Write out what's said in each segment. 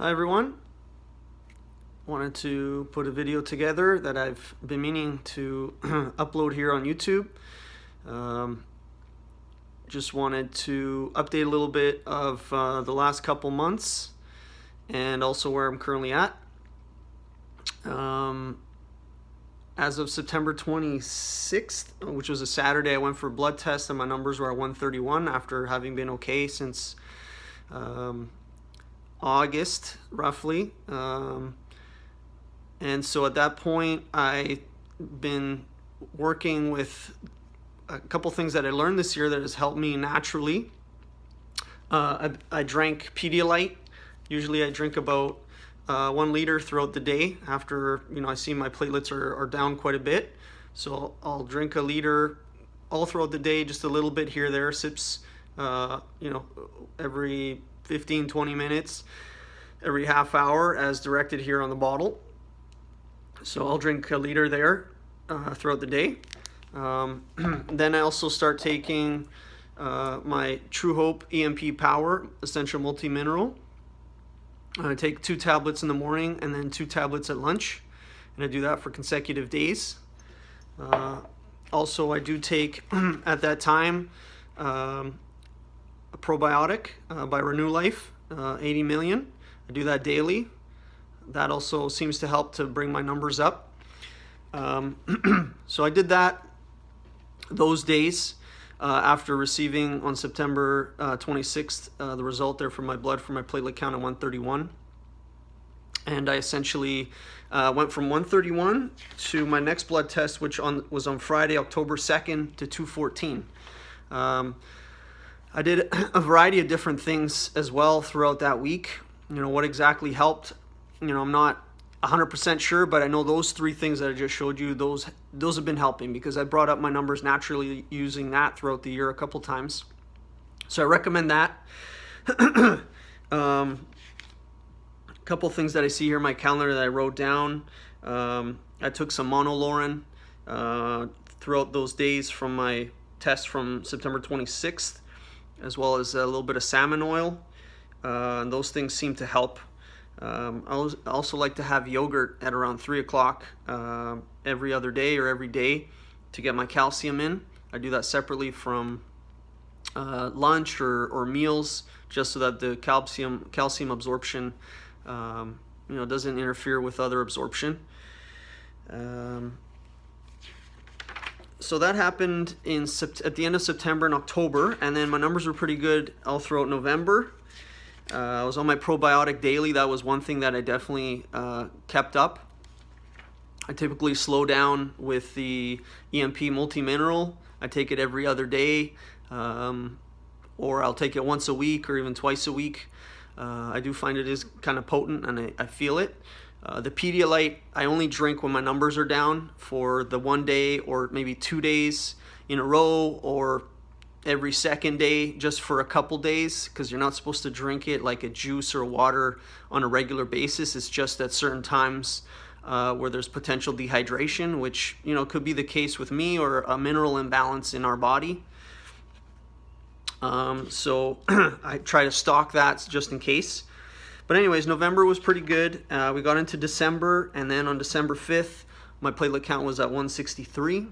Hi everyone. Wanted to put a video together that I've been meaning to upload here on YouTube. Just wanted to update a little bit of the last couple months and also where I'm currently at. As of September 26th, which was a Saturday, I went for a blood test and my numbers were at 131 after having been okay since August roughly, and so at that point I've been working with a couple things that I learned this year that has helped me naturally. I drank Pedialyte. Usually I drink about 1 liter throughout the day after I see my platelets are down quite a bit, so I'll drink a liter all throughout the day, just a little bit here there, sips every 15-20 minutes, every half hour as directed here on the bottle. So I'll drink a liter there throughout the day. Then I also start taking my True Hope EMP Power Essential Multi Mineral. I take 2 tablets in the morning and then 2 tablets at lunch, and I do that for consecutive days. Also, I do take at that time a Probiotic by Renew Life, 80 million. I do that daily. That also seems to help to bring my numbers up. So I did that those days after receiving on September 26th the result there for my blood for my platelet count at 131. And I essentially went from 131 to my next blood test, which was on Friday, October 2nd, to 214. I did a variety of different things as well throughout that week. What exactly helped, I'm not 100% sure, but I know those 3 things that I just showed you, those have been helping because I brought up my numbers naturally using that throughout the year a couple times. So I recommend that. A couple things that I see here in my calendar that I wrote down. I took some monolorin throughout those days from my test from September 26th, as well as a little bit of salmon oil. And those things seem to help. I also like to have yogurt at around 3 o'clock every other day or every day to get my calcium in. I do that separately from lunch or meals, just so that the calcium absorption doesn't interfere with other absorption. So that happened at the end of September and October, and then my numbers were pretty good all throughout November. I was on my probiotic daily. That was one thing that I definitely kept up. I typically slow down with the EMP Multi Mineral. I take it every other day, or I'll take it once a week or even twice a week. I do find it is kind of potent, and I feel it. The Pedialyte I only drink when my numbers are down for the 1 day or maybe 2 days in a row, or every second day just for a couple days, because you're not supposed to drink it like a juice or water on a regular basis. It's just at certain times where there's potential dehydration, which could be the case with me, or a mineral imbalance in our body. So I try to stock that just in case. But anyways, November was pretty good. We got into December, and then on December 5th, my platelet count was at 163.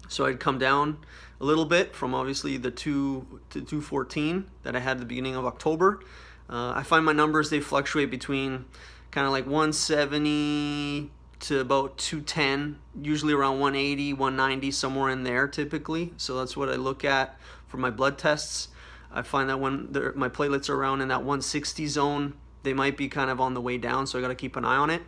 So I'd come down a little bit from obviously the 2 to 214 that I had at the beginning of October. I find my numbers, they fluctuate between kind of like 170 to about 210, usually around 180, 190, somewhere in there typically. So that's what I look at for my blood tests. I find that when my platelets are around in that 160 zone, they might be kind of on the way down, so I got to keep an eye on it.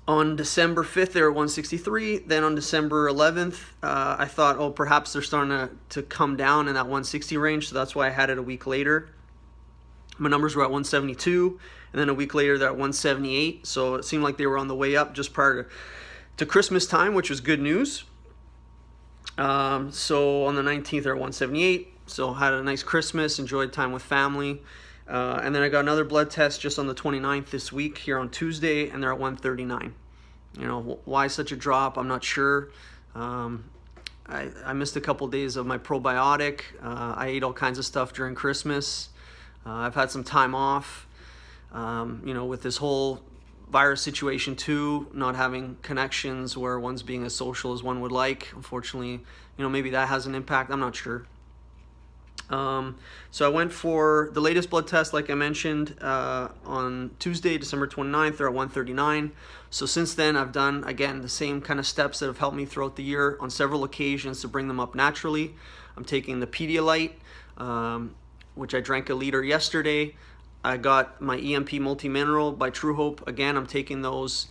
On December 5th, they were at 163. Then on December 11th, I thought, perhaps they're starting to come down in that 160 range, so that's why I had it a week later. My numbers were at 172, and then a week later, they're at 178. So it seemed like they were on the way up just prior to Christmas time, which was good news. So on the 19th, they're at 178. So had a nice Christmas, enjoyed time with family. And then I got another blood test just on the 29th this week here on Tuesday, and they're at 139. Why such a drop? I'm not sure. I missed a couple days of my probiotic. I ate all kinds of stuff during Christmas. I've had some time off, with this whole virus situation too, not having connections where one's being as social as one would like. Unfortunately, maybe that has an impact. I'm not sure. So I went for the latest blood test, like I mentioned, on Tuesday, December 29th. They're at 139. So since then, I've done, again, the same kind of steps that have helped me throughout the year on several occasions to bring them up naturally. I'm taking the Pedialyte, which I drank a liter yesterday. I got my EMP Multi Mineral by True Hope. Again, I'm taking those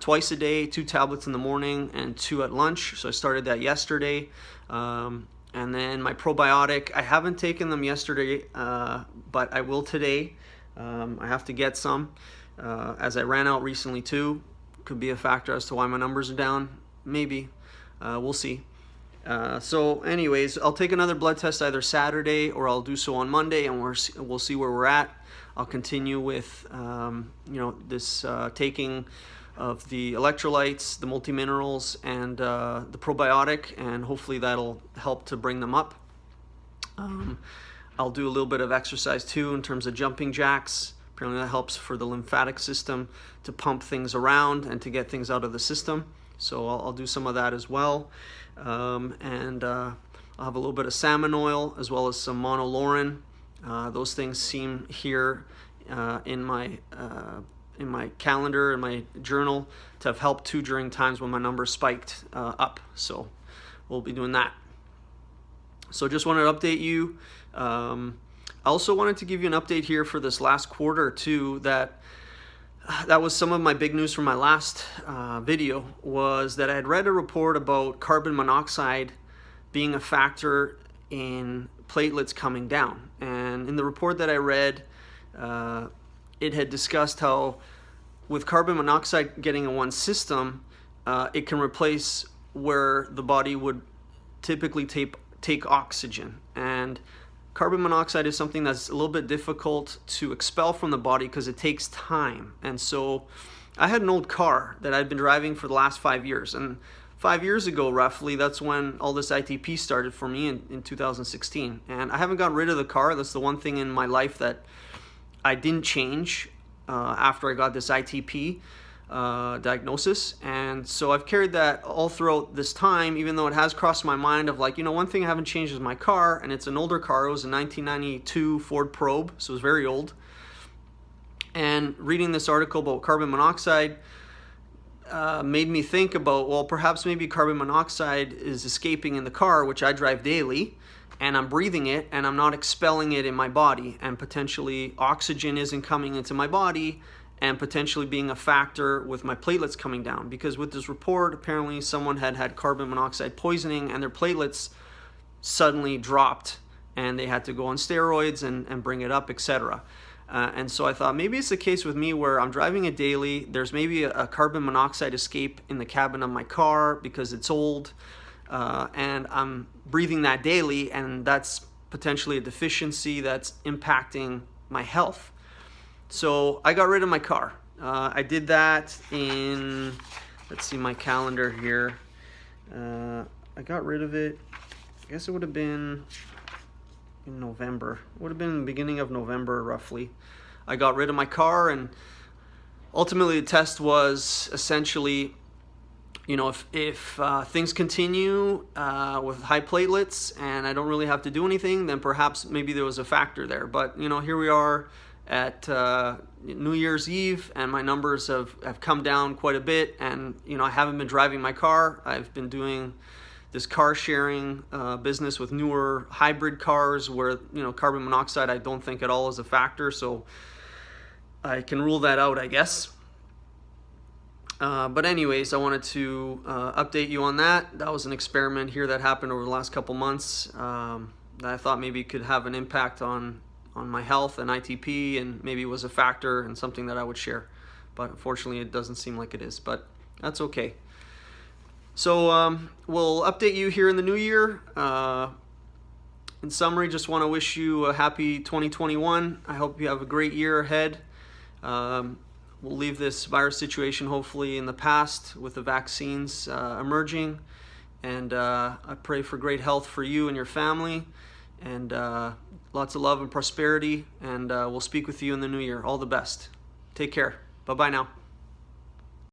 twice a day, 2 tablets in the morning and 2 at lunch. So I started that yesterday. And then my probiotic, I haven't taken them yesterday, but I will today. I have to get some, as I ran out recently too. Could be a factor as to why my numbers are down. Maybe. We'll see. So anyways, I'll take another blood test either Saturday or I'll do so on Monday, and we'll see where we're at. I'll continue with, this taking of the electrolytes, the multi-minerals, and the probiotic, and hopefully that'll help to bring them up. I'll do a little bit of exercise too in terms of jumping jacks. Apparently that helps for the lymphatic system to pump things around and to get things out of the system. So I'll do some of that as well. And I'll have a little bit of salmon oil as well as some monolaurin. Those things seem here in my calendar, in my journal, to have helped too during times when my numbers spiked up. So we'll be doing that. So just wanted to update you. I also wanted to give you an update here for this last quarter too, that was some of my big news from my last video, was that I had read a report about carbon monoxide being a factor in platelets coming down. And in the report that I read, it had discussed how with carbon monoxide getting in one system, it can replace where the body would typically take oxygen. And carbon monoxide is something that's a little bit difficult to expel from the body because it takes time. And so I had an old car that I'd been driving for the last 5 years. And 5 years ago, roughly, that's when all this ITP started for me in 2016. And I haven't gotten rid of the car. That's the one thing in my life that I didn't change after I got this ITP diagnosis. And so I've carried that all throughout this time, even though it has crossed my mind of one thing I haven't changed is my car, and it's an older car. It was a 1992 Ford Probe, so it was very old. And reading this article about carbon monoxide made me think about, well, perhaps maybe carbon monoxide is escaping in the car, which I drive daily, and I'm breathing it and I'm not expelling it in my body, and potentially oxygen isn't coming into my body and potentially being a factor with my platelets coming down. Because with this report, apparently someone had carbon monoxide poisoning and their platelets suddenly dropped and they had to go on steroids and bring it up, etc. And so I thought maybe it's the case with me where I'm driving it daily. There's maybe a carbon monoxide escape in the cabin of my car because it's old, and I'm breathing that daily, and that's potentially a deficiency that's impacting my health. So I got rid of my car. I did that in, let's see my calendar here. I got rid of it, I guess it would have been in November. It would have been the beginning of November, roughly. I got rid of my car, and ultimately the test was essentially, if things continue with high platelets and I don't really have to do anything, then perhaps maybe there was a factor there. But, here we are at New Year's Eve, and my numbers have come down quite a bit, and, I haven't been driving my car. I've been doing this car sharing business with newer hybrid cars where, carbon monoxide I don't think at all is a factor, so I can rule that out, I guess. But anyways, I wanted to update you on that. That was an experiment here that happened over the last couple months that I thought maybe could have an impact on my health and ITP, and maybe was a factor and something that I would share. But unfortunately, it doesn't seem like it is, but that's okay. So we'll update you here in the new year. In summary, just want to wish you a happy 2021. I hope you have a great year ahead. We'll leave this virus situation hopefully in the past with the vaccines emerging. And I pray for great health for you and your family. And Lots of love and prosperity, and we'll speak with you in the new year. All the best. Take care. Bye-bye now.